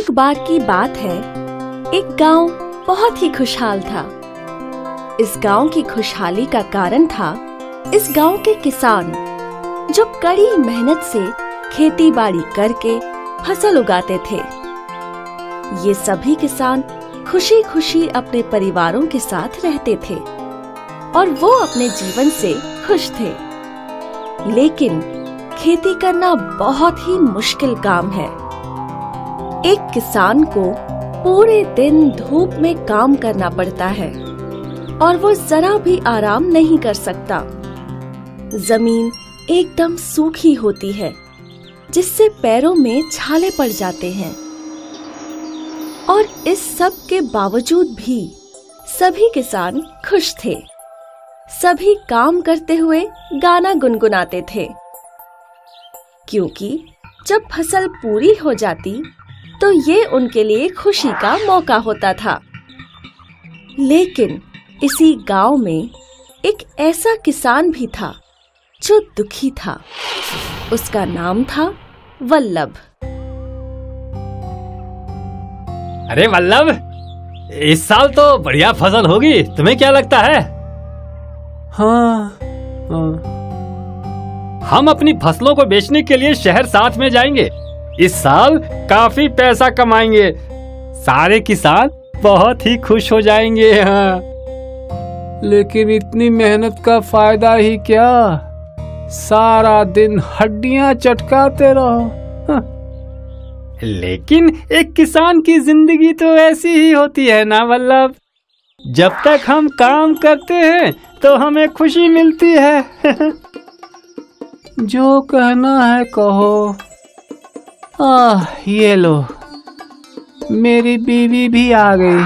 एक बार की बात है, एक गांव बहुत ही खुशहाल था। इस गांव की खुशहाली का कारण था इस गांव के किसान, जो कड़ी मेहनत से खेती बाड़ी करके फसल उगाते थे। ये सभी किसान खुशी खुशी अपने परिवारों के साथ रहते थे और वो अपने जीवन से खुश थे। लेकिन खेती करना बहुत ही मुश्किल काम है। एक किसान को पूरे दिन धूप में काम करना पड़ता है और वो जरा भी आराम नहीं कर सकता। जमीन एकदम सूखी होती है, जिससे पैरों में छाले पड़ जाते हैं। और इस सब के बावजूद भी सभी किसान खुश थे। सभी काम करते हुए गाना गुनगुनाते थे, क्योंकि जब फसल पूरी हो जाती तो ये उनके लिए खुशी का मौका होता था। लेकिन इसी गांव में एक ऐसा किसान भी था जो दुखी था। उसका नाम था वल्लभ। अरे वल्लभ, इस साल तो बढ़िया फसल होगी, तुम्हें क्या लगता है? हाँ, हम अपनी फसलों को बेचने के लिए शहर साथ में जाएंगे। इस साल काफी पैसा कमाएंगे। सारे किसान बहुत ही खुश हो जाएंगे। हाँ। लेकिन इतनी मेहनत का फायदा ही क्या? सारा दिन हड्डियां चटकाते रहो। हाँ। लेकिन एक किसान की जिंदगी तो ऐसी ही होती है ना वल्लभ। जब तक हम काम करते हैं तो हमें खुशी मिलती है। जो कहना है कहो। ये लो, मेरी बीवी भी आ गई।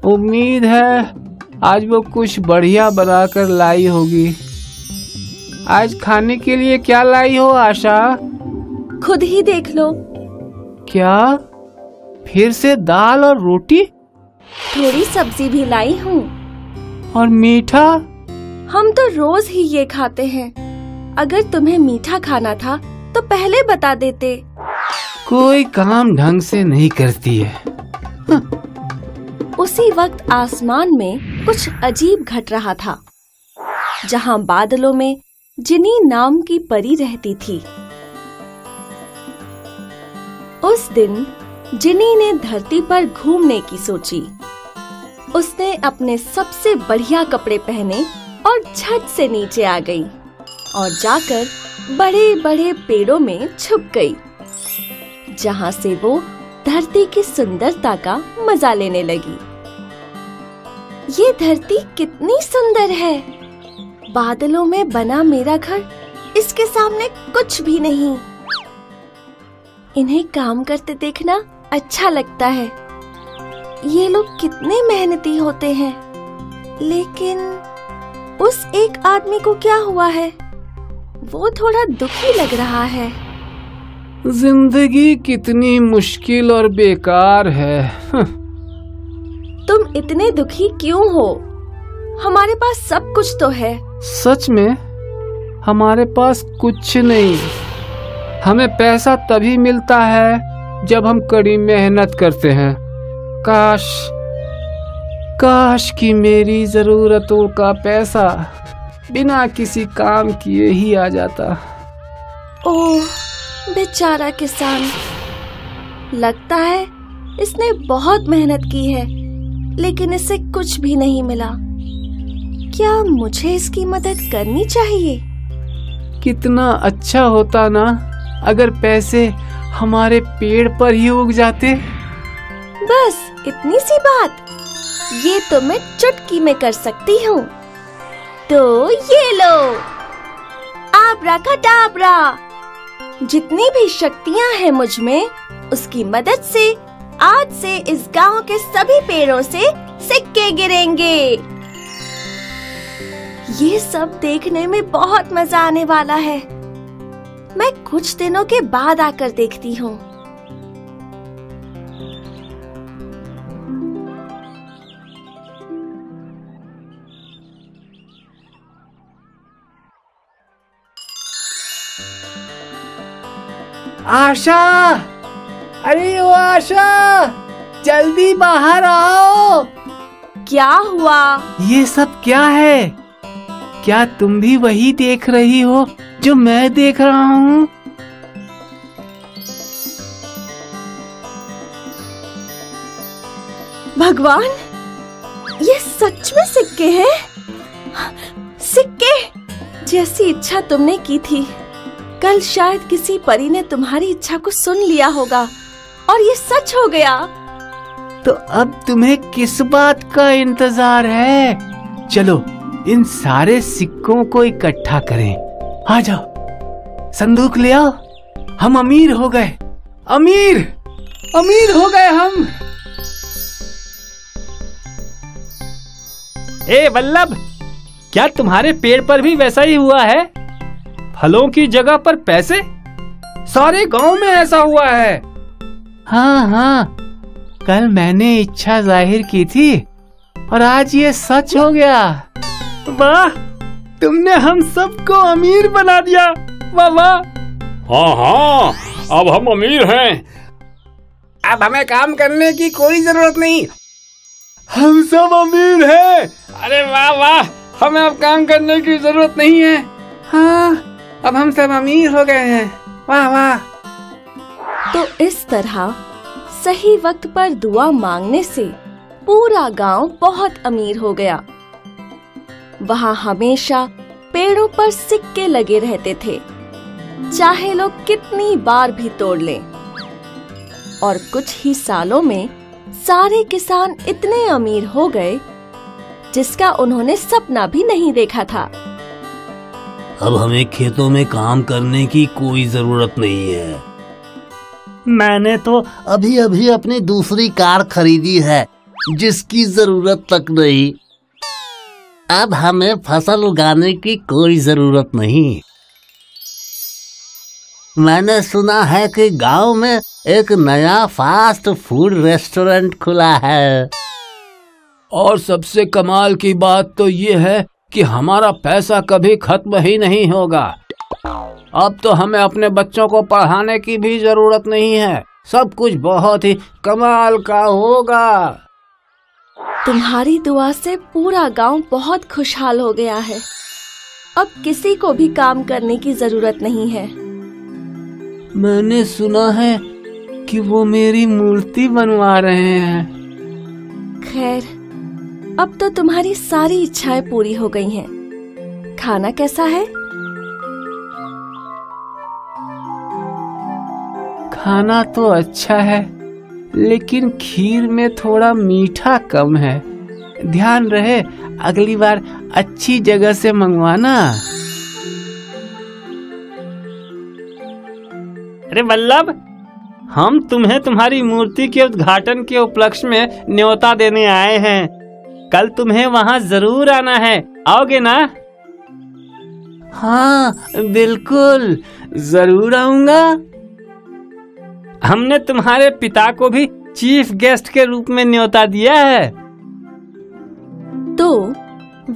उम्मीद है आज वो कुछ बढ़िया बनाकर लाई होगी। आज खाने के लिए क्या लाई हो आशा? खुद ही देख लो। क्या फिर से दाल और रोटी? थोड़ी सब्जी भी लाई हूँ। और मीठा? हम तो रोज ही ये खाते हैं। अगर तुम्हें मीठा खाना था तो पहले बता देते। कोई काम ढंग से नहीं करती है। उसी वक्त आसमान में कुछ अजीब घट रहा था। जहाँ बादलों में जिनी नाम की परी रहती थी। उस दिन जिनी ने धरती पर घूमने की सोची। उसने अपने सबसे बढ़िया कपड़े पहने और झट से नीचे आ गई और जाकर बड़े बड़े पेड़ों में छुप गई, जहाँ से वो धरती की सुंदरता का मजा लेने लगी। ये धरती कितनी सुंदर है। बादलों में बना मेरा घर इसके सामने कुछ भी नहीं। इन्हें काम करते देखना अच्छा लगता है। ये लोग कितने मेहनती होते हैं। लेकिन उस एक आदमी को क्या हुआ है? वो थोड़ा दुखी लग रहा है। जिंदगी कितनी मुश्किल और बेकार है। तुम इतने दुखी क्यों हो? हमारे पास सब कुछ तो है। सच में हमारे पास कुछ नहीं। हमें पैसा तभी मिलता है जब हम कड़ी मेहनत करते हैं। काश कि मेरी जरूरतों का पैसा बिना किसी काम किए ही आ जाता। ओह, बेचारा किसान। लगता है इसने बहुत मेहनत की है, लेकिन इसे कुछ भी नहीं मिला। क्या मुझे इसकी मदद करनी चाहिए? कितना अच्छा होता ना अगर पैसे हमारे पेड़ पर ही उग जाते। बस इतनी सी बात। ये तो मैं चुटकी में कर सकती हूँ। तो ये लो, आब्राकाडाब्रा। जितनी भी शक्तियाँ हैं मुझ में, उसकी मदद से आज से इस गांव के सभी पेड़ों से सिक्के गिरेंगे। ये सब देखने में बहुत मजा आने वाला है। मैं कुछ दिनों के बाद आकर देखती हूँ। आशा, अरे ओ आशा, जल्दी बाहर आओ। क्या हुआ? ये सब क्या है? क्या तुम भी वही देख रही हो जो मैं देख रहा हूँ? भगवान, ये सच में सिक्के हैं? सिक्के! जैसी इच्छा तुमने की थी, कल शायद किसी परी ने तुम्हारी इच्छा को सुन लिया होगा और ये सच हो गया। तो अब तुम्हें किस बात का इंतजार है? चलो इन सारे सिक्कों को इकट्ठा करें। आ जाओ, संदूक ले आओ। हम अमीर हो गए, अमीर हो गए हम। ए वल्लभ, क्या तुम्हारे पेड़ पर भी वैसा ही हुआ है? फलों की जगह पर पैसे? सारे गांव में ऐसा हुआ है। हाँ, कल मैंने इच्छा जाहिर की थी और आज ये सच हो गया। वाह, तुमने हम सबको अमीर बना दिया। वाह वाह। हाँ, अब हम अमीर हैं। अब हमें काम करने की कोई जरूरत नहीं, हम सब अमीर हैं। अरे वाह वाह, हमें अब काम करने की जरूरत नहीं है। हाँ, अब हम सब अमीर हो गए हैं। वाह वाह। तो इस तरह सही वक्त पर दुआ मांगने से पूरा गांव बहुत अमीर हो गया। वहाँ हमेशा पेड़ों पर सिक्के लगे रहते थे, चाहे लोग कितनी बार भी तोड़ लें। और कुछ ही सालों में सारे किसान इतने अमीर हो गए जिसका उन्होंने सपना भी नहीं देखा था। अब हमें खेतों में काम करने की कोई जरूरत नहीं है। मैंने तो अभी अभी अपनी दूसरी कार खरीदी है जिसकी जरूरत तक नहीं। अब हमें फसल उगाने की कोई जरूरत नहीं। मैंने सुना है कि गांव में एक नया फास्ट फूड रेस्टोरेंट खुला है। और सबसे कमाल की बात तो ये है कि हमारा पैसा कभी खत्म ही नहीं होगा। अब तो हमें अपने बच्चों को पढ़ाने की भी जरूरत नहीं है। सब कुछ बहुत ही कमाल का होगा। तुम्हारी दुआ से पूरा गांव बहुत खुशहाल हो गया है। अब किसी को भी काम करने की जरूरत नहीं है। मैंने सुना है कि वो मेरी मूर्ति बनवा रहे हैं। खैर, अब तो तुम्हारी सारी इच्छाएं पूरी हो गई हैं। खाना कैसा है? खाना तो अच्छा है, लेकिन खीर में थोड़ा मीठा कम है। ध्यान रहे अगली बार अच्छी जगह से मंगवाना। अरे वल्लभ, हम तुम्हें तुम्हारी मूर्ति के उद्घाटन के उपलक्ष्य में न्योता देने आए हैं। कल तुम्हें वहाँ जरूर आना है। आओगे ना? हाँ बिल्कुल, जरूर आऊंगा। हमने तुम्हारे पिता को भी चीफ गेस्ट के रूप में न्योता दिया है। तो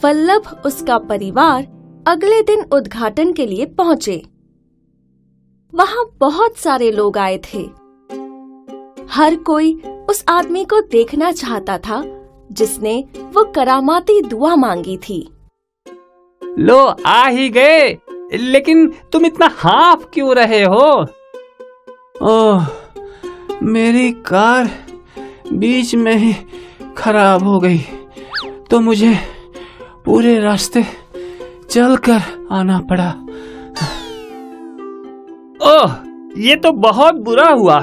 वल्लभ उसका परिवार अगले दिन उद्घाटन के लिए पहुंचे। वहाँ बहुत सारे लोग आए थे। हर कोई उस आदमी को देखना चाहता था जिसने वो करामाती दुआ मांगी थी। लो आ ही गए, लेकिन तुम इतना हाफ क्यों रहे हो? ओह, मेरी कार बीच में ही खराब हो गई, तो मुझे पूरे रास्ते चलकर आना पड़ा। ओह, ये तो बहुत बुरा हुआ।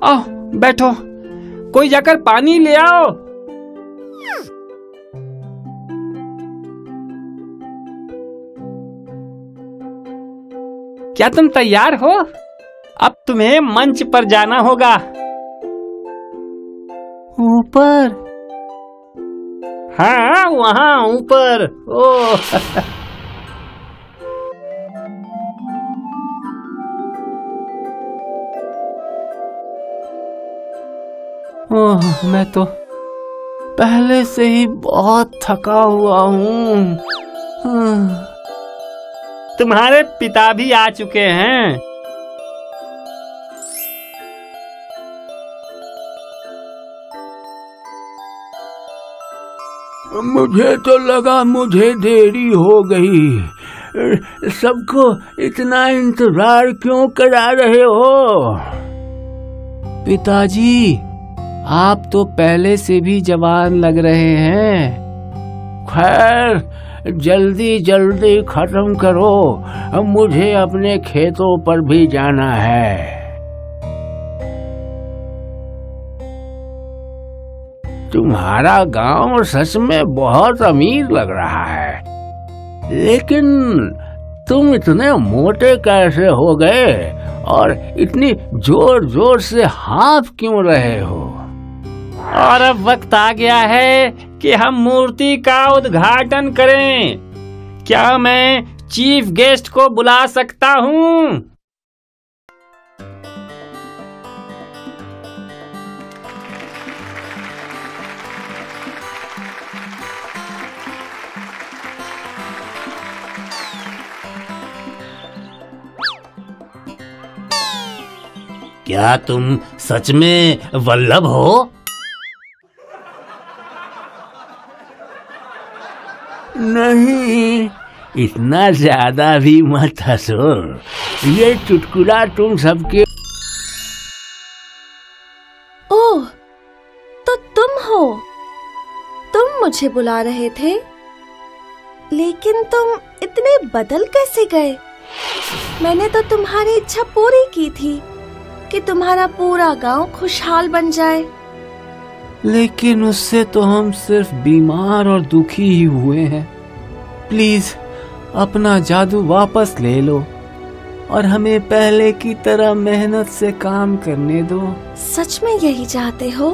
आओ बैठो, कोई जाकर पानी ले आओ। क्या तुम तैयार हो? अब तुम्हें मंच पर जाना होगा। ऊपर? हाँ, वहाँ ऊपर। ओह ओह, मैं तो पहले से ही बहुत थका हुआ हूँ। तुम्हारे पिता भी आ चुके हैं। मुझे तो लगा मुझे देरी हो गई। सबको इतना इंतजार क्यों करा रहे हो? पिताजी, आप तो पहले से भी जवान लग रहे हैं। खैर, जल्दी जल्दी खत्म करो, मुझे अपने खेतों पर भी जाना है। तुम्हारा गांव सच में बहुत अमीर लग रहा है, लेकिन तुम इतने मोटे कैसे हो गए और इतनी जोर जोर से हाँफ क्यों रहे हो? और अब वक्त आ गया है कि हम मूर्ति का उद्घाटन करें। क्या मैं चीफ गेस्ट को बुला सकता हूँ? क्या तुम सच में वल्लभ हो? नहीं, इतना ज्यादा भी मत हंसो। ये चुटकुला तुम सबके। ओह, तो तुम हो। तुम मुझे बुला रहे थे, लेकिन तुम इतने बदल कैसे गए? मैंने तो तुम्हारी इच्छा पूरी की थी कि तुम्हारा पूरा गांव खुशहाल बन जाए। लेकिन उससे तो हम सिर्फ बीमार और दुखी ही हुए हैं। प्लीज अपना जादू वापस ले लो और हमें पहले की तरह मेहनत से काम करने दो। सच में यही चाहते हो?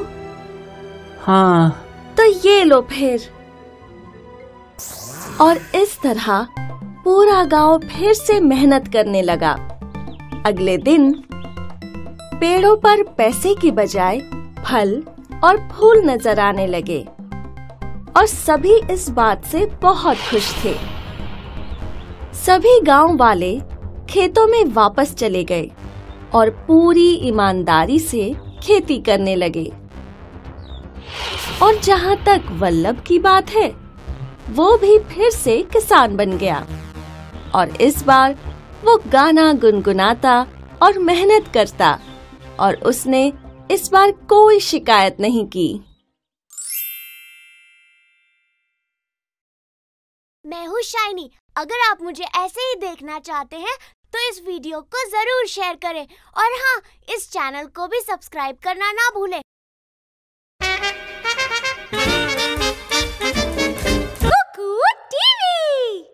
हाँ। तो ये लो फिर। और इस तरह पूरा गांव फिर से मेहनत करने लगा। अगले दिन पेड़ों पर पैसे की बजाय फल और फूल नजर आने लगे और सभी इस बात से बहुत खुश थे। सभी गांव वाले खेतों में वापस चले गए और पूरी ईमानदारी से खेती करने लगे। और जहाँ तक वल्लभ की बात है, वो भी फिर से किसान बन गया और इस बार वो गाना गुनगुनाता और मेहनत करता और उसने इस बार कोई शिकायत नहीं की। मैं हूँ शाइनी। अगर आप मुझे ऐसे ही देखना चाहते हैं तो इस वीडियो को जरूर शेयर करें और हाँ, इस चैनल को भी सब्सक्राइब करना ना भूलें।